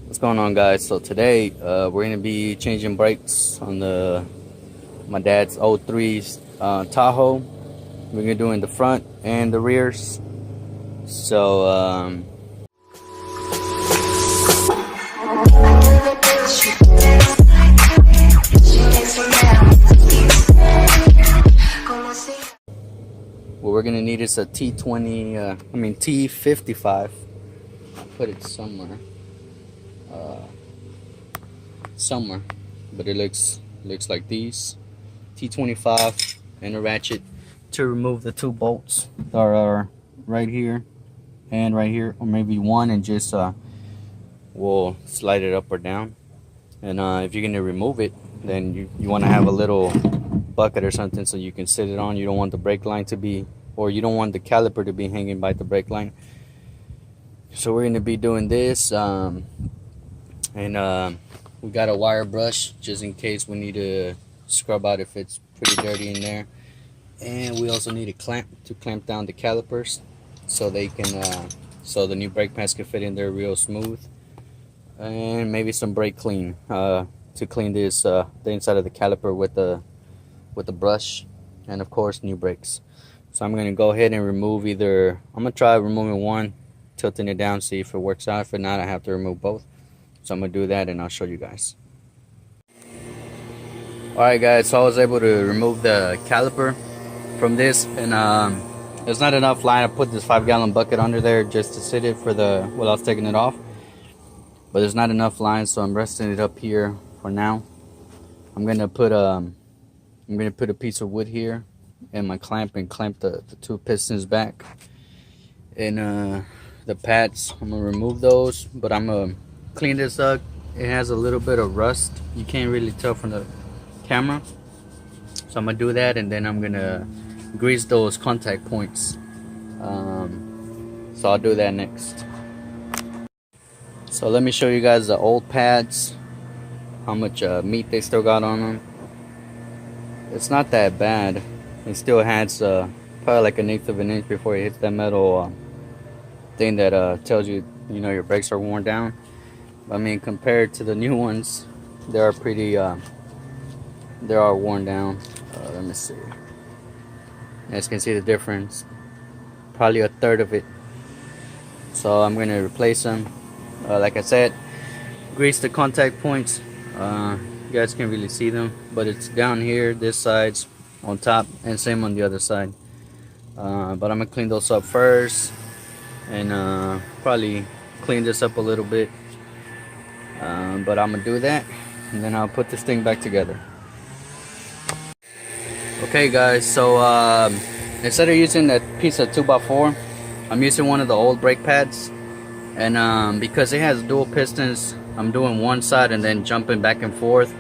What's going on, guys? So today we're gonna be changing brakes on my dad's '03 Tahoe. We're gonna do in the front and the rears. So what we're gonna need is a T55. I'll put it somewhere, but it looks like these T25 and a ratchet to remove the two bolts that are right here and right here, or maybe one, and just we'll slide it up or down. And if you're gonna remove it, then you want to have a little bucket or something so you can sit it on. You don't want the brake line to be, or you don't want the caliper to be hanging by the brake line. So we're gonna be doing this, and we got a wire brush just in case we need to scrub out if it's pretty dirty in there. And we also need a clamp to clamp down the calipers so they can so the new brake pads can fit in there real smooth. And maybe some brake clean to clean this the inside of the caliper with the brush, and of course new brakes. So I'm gonna go ahead and remove I'm gonna try removing one, tilting it down, see if it works out. If not, I have to remove both. So I'm gonna do that and I'll show you guys. Alright guys, so I was able to remove the caliper from this, and there's not enough line. I put this 5-gallon bucket under there just to sit it while I was taking it off, but there's not enough line, so I'm resting it up here for now. I'm gonna put a piece of wood here and my clamp and clamp the two pistons back, and the pads, I'm gonna remove those, but I'm gonna clean this up. It has a little bit of rust, you can't really tell from the camera, so I'm gonna do that, and then I'm gonna grease those contact points. So I'll do that next. So let me show you guys the old pads, how much meat they still got on them. It's not that bad. It still has probably like 1/8 of an inch before it hits that metal thing that tells you, your brakes are worn down. I mean, compared to the new ones, they are pretty they are worn down. Let me see. You guys can see the difference, probably 1/3 of it. So I'm gonna replace them. Like I said, grease the contact points. You guys can't really see them, but it's down here, this side's on top, and same on the other side. But I'm gonna clean those up first, and probably clean this up a little bit. But I'm gonna do that, and then I'll put this thing back together. Okay guys, so instead of using that piece of 2x4, I'm using one of the old brake pads, and because it has dual pistons, I'm doing one side and then jumping back and forth,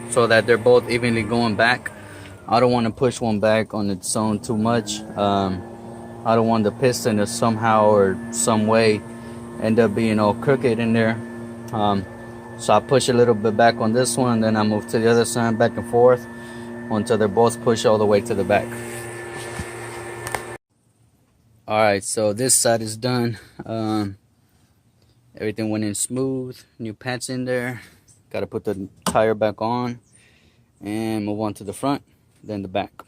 so that they're both evenly going back. I don't want to push one back on its own too much. I don't want the piston to somehow or some way end up being all crooked in there. So I push a little bit back on this one, then I move to the other side, back and forth until they're both pushed all the way to the back. Alright, so this side is done. Everything went in smooth, new pads in there. Got to put the tire back on and move on to the front, then the back.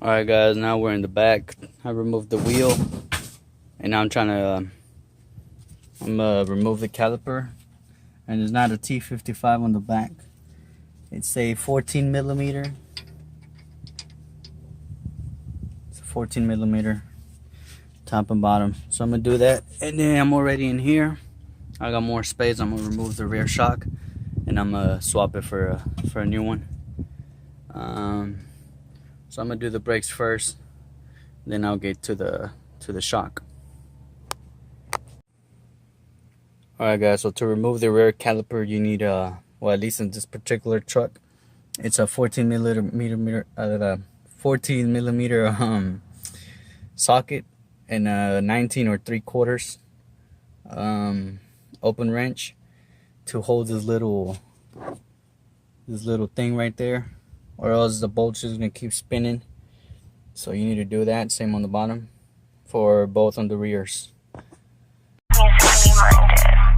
Alright guys, now we're in the back. I removed the wheel, and now I'm trying to remove the caliper. And there's not a T55 on the back. It's a 14 millimeter. It's a 14 millimeter top and bottom. So I'm gonna do that, and then I'm already in here. I got more space. I'm gonna remove the rear shock, and I'm gonna swap it for a new one. So I'm gonna do the brakes first, then I'll get to the shock. Alright guys, so to remove the rear caliper, you need well, at least in this particular truck, it's a 14 millimeter socket, and a 19 or 3/4 open wrench to hold this little thing right there, or else the bolt's just gonna keep spinning. So you need to do that. Same on the bottom. for both on the rears. Musically minded.